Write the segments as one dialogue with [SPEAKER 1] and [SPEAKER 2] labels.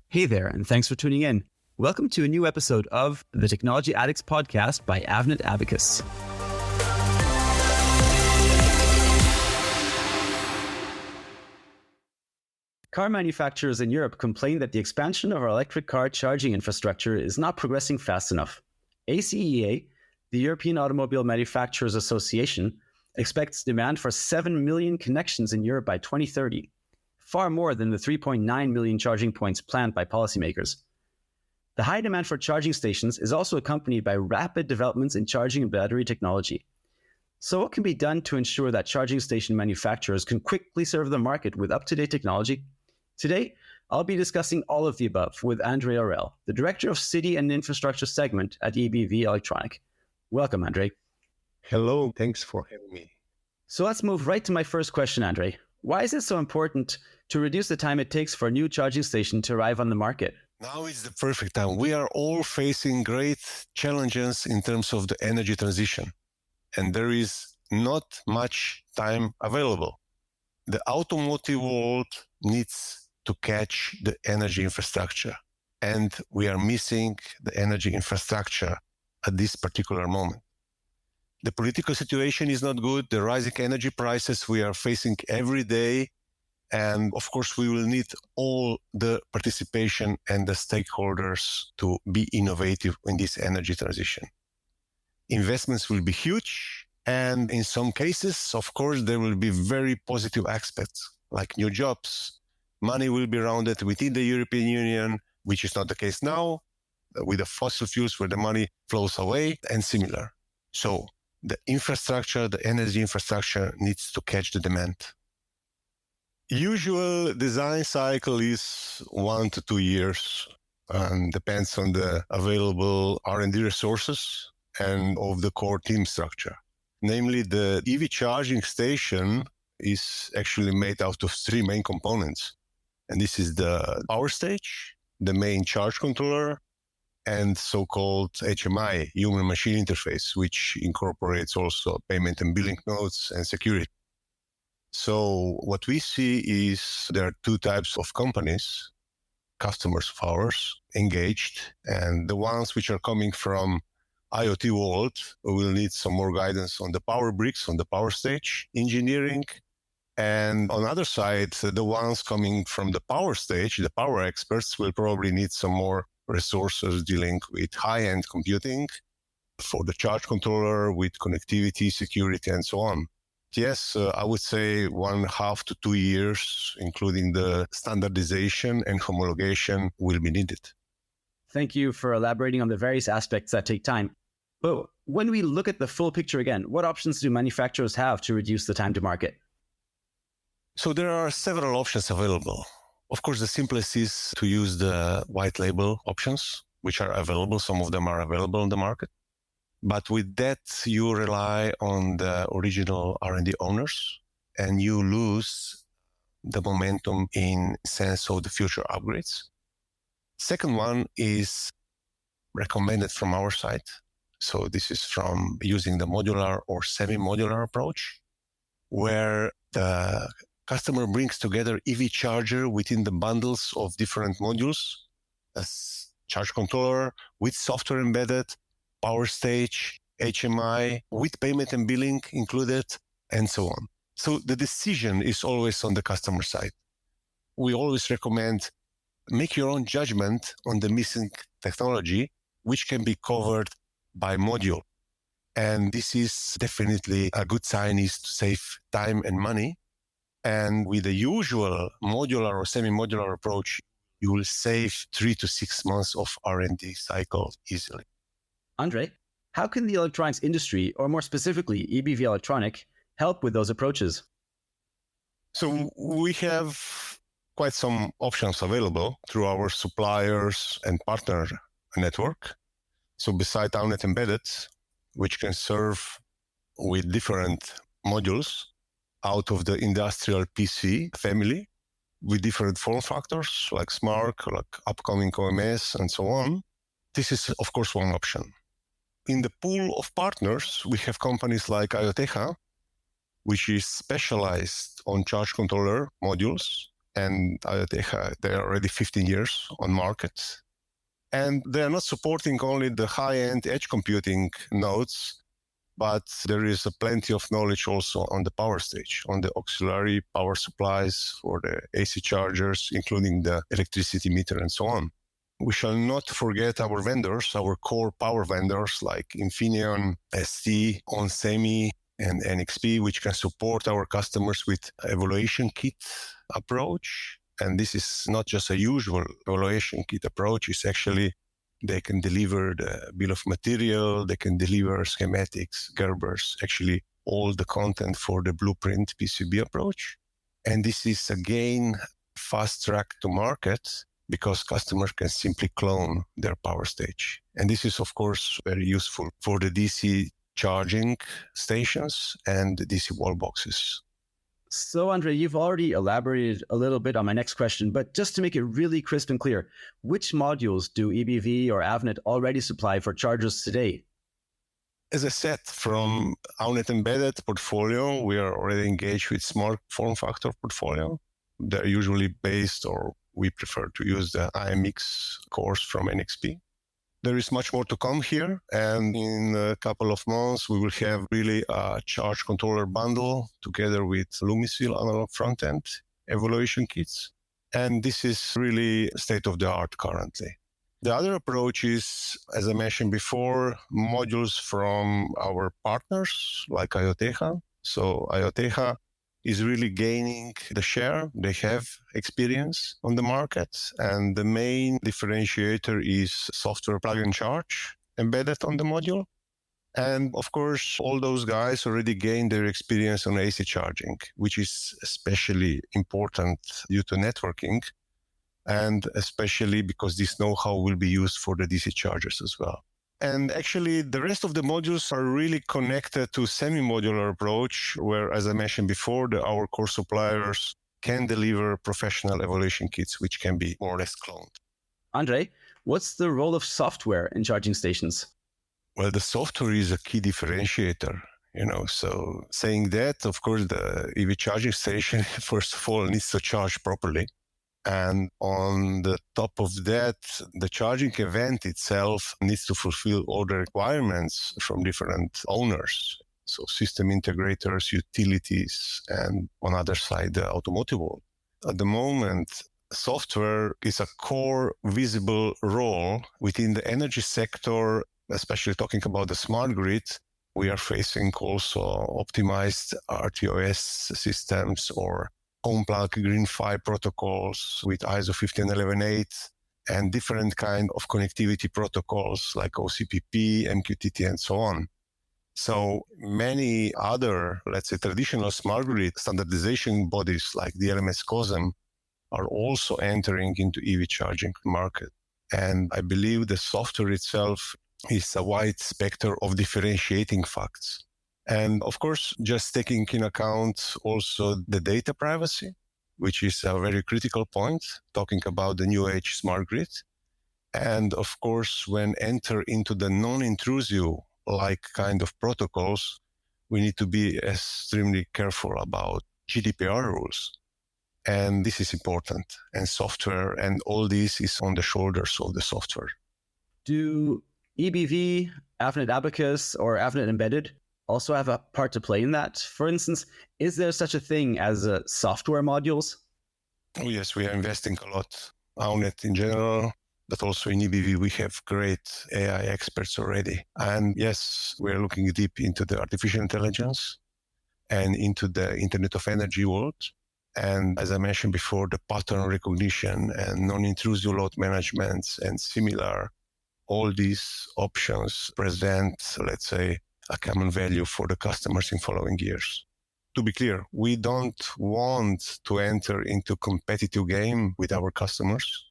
[SPEAKER 1] Hey there, and thanks for tuning in. Welcome to a new episode of the Technology Addicts podcast by Avnet Abacus. Car manufacturers in Europe complain that the expansion of our electric car charging infrastructure is not progressing fast enough. ACEA, the European Automobile Manufacturers Association, expects demand for 7 million connections in Europe by 2030. Far more than the 3.9 million charging points planned by policymakers. The high demand for charging stations is also accompanied by rapid developments in charging and battery technology. So what can be done to ensure that charging station manufacturers can quickly serve the market with up-to-date technology? Today, I'll be discussing all of the above with Andre Aurel, the Director of City and Infrastructure Segment at EBV Electronic. Welcome, Andre.
[SPEAKER 2] Hello, thanks for having me.
[SPEAKER 1] So let's move right to my first question, Andre. Why is it so important to reduce the time it takes for a new charging station to arrive on the market?
[SPEAKER 2] Now is the perfect time. We are all facing great challenges in terms of the energy transition, and there is not much time available. The automotive world needs to catch the energy infrastructure, and we are missing the energy infrastructure at this particular moment. The political situation is not good. The rising energy prices we are facing every day. And of course, we will need all the participation and the stakeholders to be innovative in this energy transition. Investments will be huge. And in some cases, of course, there will be very positive aspects like new jobs. Money will be rounded within the European Union, which is not the case now with the fossil fuels where the money flows away and similar. So the infrastructure, the energy infrastructure needs to catch the demand. Usual design cycle is 1 to 2 years and depends on the available R&D resources and of the core team structure. Namely, the EV charging station is actually made out of 3 main components. And this is the power stage, the main charge controller, and so-called HMI, human-machine interface, which incorporates also payment and billing nodes and security. So what we see is there are 2 types of companies, customers of ours, engaged, and the ones which are coming from IoT world will need some more guidance on the power bricks, on the power stage engineering. And on the other side, the ones coming from the power stage, the power experts, will probably need some more resources dealing with high-end computing for the charge controller, with connectivity, security, and so on. Yes, I would say 1.5 to 2 years, including the standardization and homologation, will be needed.
[SPEAKER 1] Thank you for elaborating on the various aspects that take time. But when we look at the full picture again, what options do manufacturers have to reduce the time to market?
[SPEAKER 2] So there are several options available. Of course, the simplest is to use the white label options, which are available. Some of them are available on the market. But with that, you rely on the original R&D owners, and you lose the momentum in sense of the future upgrades. Second one is recommended from our side. So this is from using the modular or semi-modular approach, where the customer brings together EV charger within the bundles of different modules, as charge controller with software embedded, power stage, HMI, with payment and billing included, and so on. So the decision is always on the customer side. We always recommend make your own judgment on the missing technology, which can be covered by module. And this is definitely a good sign is to save time and money. And with the usual modular or semi-modular approach, you will save 3 to 6 months of R&D cycle easily.
[SPEAKER 1] Andre, how can the electronics industry, or more specifically EBV Electronic, help with those approaches?
[SPEAKER 2] So we have quite some options available through our suppliers and partner network. So beside Avnet Embedded, which can serve with different modules out of the industrial PC family with different form factors like Smart, like upcoming OMS, and so on. This is, of course, one option. In the pool of partners, we have companies like IoTecha, which is specialized on charge controller modules and ACEA, they are already 15 years on market. And they are not supporting only the high-end edge computing nodes, but there is plenty of knowledge also on the power stage, on the auxiliary power supplies for the AC chargers, including the electricity meter and so on. We shall not forget our vendors, our core power vendors like Infineon, ST, onsemi, and NXP, which can support our customers with evaluation kit approach. And this is not just a usual evaluation kit approach. It's actually, they can deliver the bill of material, they can deliver schematics, Gerbers, actually all the content for the blueprint PCB approach. And this is again fast track to market because customers can simply clone their power stage. And this is, of course, very useful for the DC charging stations and the DC wall boxes.
[SPEAKER 1] So, Andre, you've already elaborated a little bit on my next question, but just to make it really crisp and clear, which modules do EBV or Avnet already supply for chargers today?
[SPEAKER 2] As I said, from Avnet Embedded portfolio, we are already engaged with smart form factor portfolio. They're usually based, or we prefer to use the IMX cores from NXP. There is much more to come here, and in a couple of months, we will have really a charge controller bundle together with Lumisil analog front-end evaluation kits. And this is really state-of-the-art currently. The other approach is, as I mentioned before, modules from our partners like IoTeha. So IoTeha is really gaining the share. They have experience on the market. And the main differentiator is software plug and charge embedded on the module. And of course, all those guys already gained their experience on AC charging, which is especially important due to networking. And especially because this know-how will be used for the DC chargers as well. And actually, the rest of the modules are really connected to semi-modular approach, where, as I mentioned before, our core suppliers can deliver professional evaluation kits, which can be more or less cloned.
[SPEAKER 1] Andre, what's the role of software in charging stations?
[SPEAKER 2] Well, the software is a key differentiator. So saying that, of course, the EV charging station, first of all, needs to charge properly. And on the top of that, the charging event itself needs to fulfill all the requirements from different owners. So system integrators, utilities, and on the other side, the automotive world. At the moment, software is a core visible role within the energy sector, especially talking about the smart grid. We are facing also optimized RTOS systems or home-plug Green PHY protocols with ISO 15118 and different kind of connectivity protocols like OCPP, MQTT, and so on. So many other, let's say, traditional smart grid standardization bodies like the LMS COSM are also entering into EV charging market. And I believe the software itself is a wide spectrum of differentiating facts. And of course, just taking in account also the data privacy, which is a very critical point, talking about the new age smart grid. And of course, when enter into the non-intrusive like kind of protocols, we need to be extremely careful about GDPR rules. And this is important. And software and all this is on the shoulders of the software.
[SPEAKER 1] Do EBV, Avnet Abacus, or Avnet Embedded also have a part to play in that? For instance, is there such a thing as software modules?
[SPEAKER 2] Oh, yes, we are investing a lot. Avnet in general, but also in EBV, we have great AI experts already. And yes, we're looking deep into the artificial intelligence and into the Internet of Energy world. And as I mentioned before, the pattern recognition and non-intrusive load management and similar, all these options present, let's say, a common value for the customers in following years. To be clear, we don't want to enter into competitive game with our customers,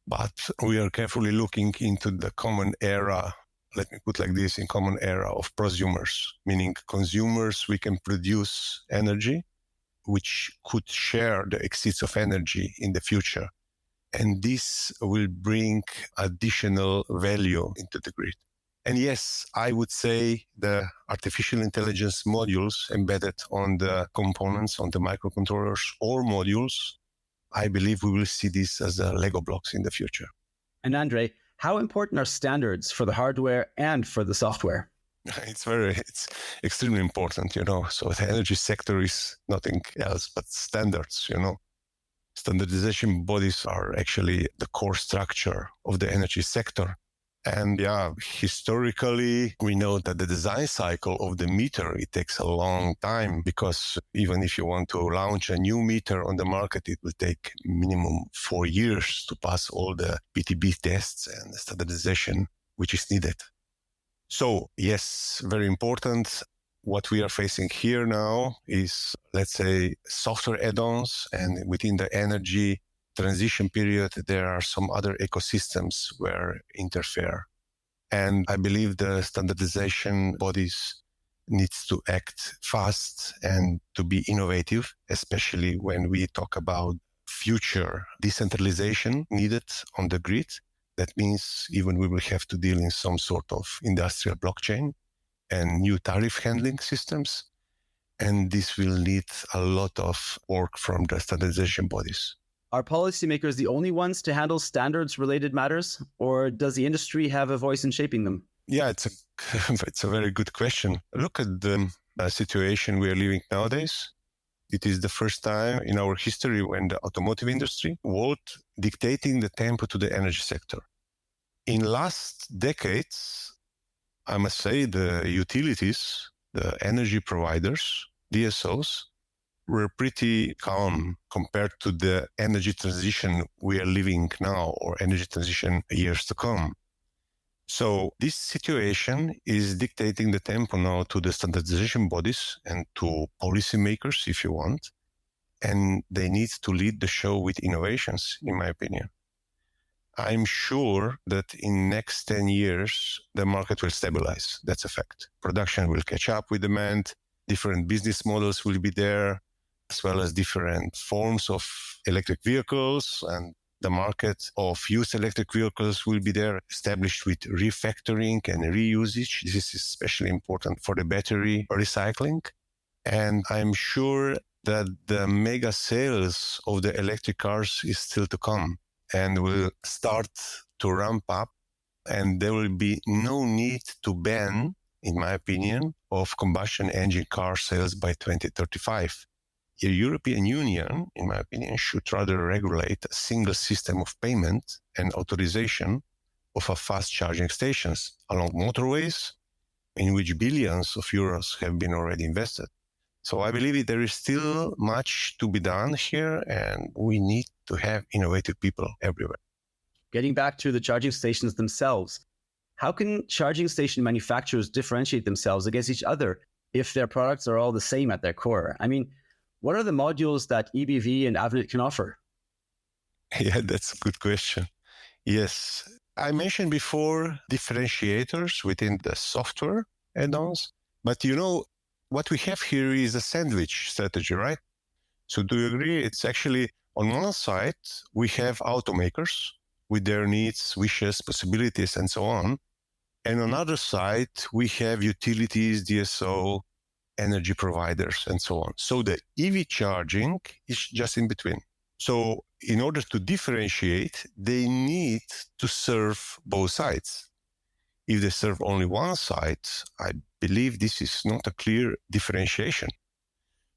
[SPEAKER 2] but we are carefully looking into the common era, let me put like this, in common era of prosumers, meaning consumers, we can produce energy, which could share the exceeds of energy in the future. And this will bring additional value into the grid. And yes, I would say the artificial intelligence modules embedded on the components, on the microcontrollers or modules I believe we will see this as a Lego blocks in the future.
[SPEAKER 1] And Andre, how important are standards for the hardware and for the software?
[SPEAKER 2] It's extremely important, So the energy sector is nothing else but standards, Standardization bodies are actually the core structure of the energy sector. And historically, we know that the design cycle of the meter, it takes a long time, because even if you want to launch a new meter on the market, it will take minimum 4 years to pass all the PTB tests and standardization, which is needed. So yes, very important. What we are facing here now is, let's say, software add-ons, and within the energy transition period, there are some other ecosystems where interfere. And I believe the standardization bodies needs to act fast and to be innovative, especially when we talk about future decentralization needed on the grid. That means even we will have to deal in some sort of industrial blockchain and new tariff handling systems. And this will need a lot of work from the standardization bodies.
[SPEAKER 1] Are policymakers the only ones to handle standards-related matters, or does the industry have a voice in shaping them?
[SPEAKER 2] Yeah, it's a very good question. Look at the situation we are living nowadays. It is the first time in our history when the automotive industry was dictating the tempo to the energy sector. In last decades, I must say the utilities, the energy providers, DSOs, were pretty calm compared to the energy transition we are living now, or energy transition years to come. So this situation is dictating the tempo now to the standardization bodies and to policymakers, if you want, and they need to lead the show with innovations, in my opinion. I'm sure that in next 10 years, the market will stabilize. That's a fact. Production will catch up with demand. Different business models will be there, as well as different forms of electric vehicles, and the market of used electric vehicles will be there, established with refactoring and reusage. This is especially important for the battery recycling. And I'm sure that the mega sales of the electric cars is still to come and will start to ramp up. And there will be no need to ban, in my opinion, of combustion engine car sales by 2035. The European Union, in my opinion, should rather regulate a single system of payment and authorization of a fast charging stations along motorways, in which billions of euros have been already invested. So I believe there is still much to be done here, and we need to have innovative people everywhere.
[SPEAKER 1] Getting back to the charging stations themselves, how can charging station manufacturers differentiate themselves against each other if their products are all the same at their core? I mean, what are the modules that EBV and Avnet can offer?
[SPEAKER 2] Yeah, that's a good question. Yes, I mentioned before differentiators within the software add-ons, but what we have here is a sandwich strategy, right? So do you agree? It's actually on one side, we have automakers with their needs, wishes, possibilities, and so on. And on the other side, we have utilities, DSO, energy providers, and so on. So the EV charging is just in between. So in order to differentiate, they need to serve both sides. If they serve only one side, I believe this is not a clear differentiation.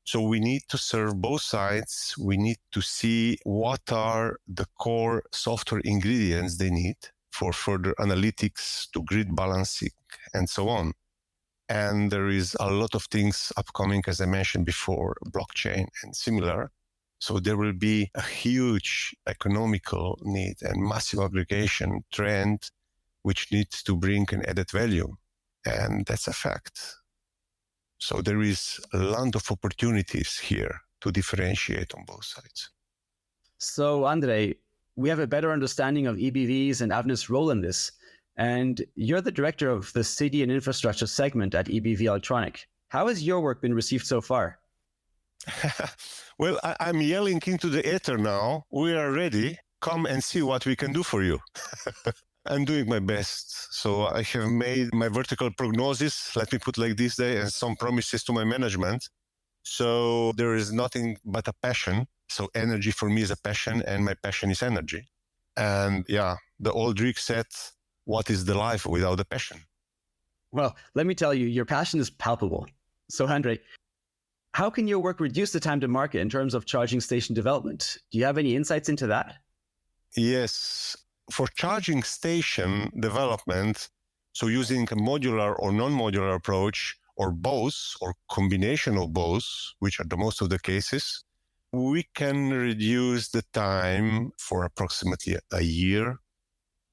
[SPEAKER 2] So we need to serve both sides. We need to see what are the core software ingredients they need for further analytics, to grid balancing, and so on. And there is a lot of things upcoming, as I mentioned before, blockchain and similar. So there will be a huge economical need and massive aggregation trend, which needs to bring an added value. And that's a fact. So there is a lot of opportunities here to differentiate on both sides.
[SPEAKER 1] So, Andre, we have a better understanding of EBV's and Avnet's role in this. And you're the director of the City and Infrastructure segment at EBV Electronic. How has your work been received so far?
[SPEAKER 2] Well, I'm yelling into the ether now. We are ready. Come and see what we can do for you. I'm doing my best. So I have made my vertical prognosis, let me put like this day, and some promises to my management. So there is nothing but a passion. So energy for me is a passion, and my passion is energy. And yeah, the old Greek said, what is the life without a passion?
[SPEAKER 1] Well, let me tell you, your passion is palpable. So, Andre, how can your work reduce the time to market in terms of charging station development? Do you have any insights into that?
[SPEAKER 2] Yes. For charging station development, so using a modular or non-modular approach, or both, or combination of both, which are the most of the cases, we can reduce the time for approximately a year.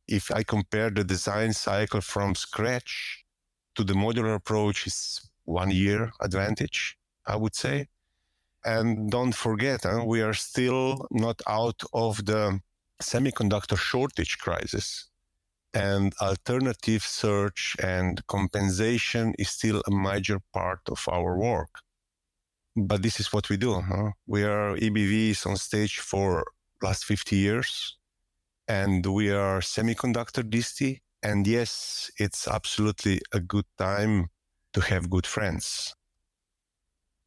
[SPEAKER 2] If I compare the design cycle from scratch to the modular approach, is 1 year advantage, I would say. And don't forget, we are still not out of the semiconductor shortage crisis. And alternative search and compensation is still a major part of our work. But this is what we do. We are EBVs on stage for last 50 years, and we are semiconductor disty. And yes, it's absolutely a good time to have good friends.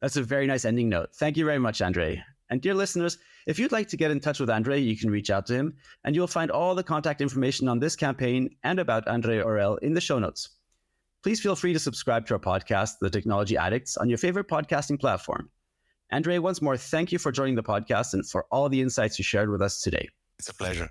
[SPEAKER 1] That's a very nice ending note. Thank you very much, Andre. And dear listeners, if you'd like to get in touch with Andre, you can reach out to him, and you'll find all the contact information on this campaign and about Andre Orel in the show notes. Please feel free to subscribe to our podcast, The Technology Addicts, on your favorite podcasting platform. Andre, once more, thank you for joining the podcast and for all the insights you shared with us today.
[SPEAKER 2] It's a pleasure.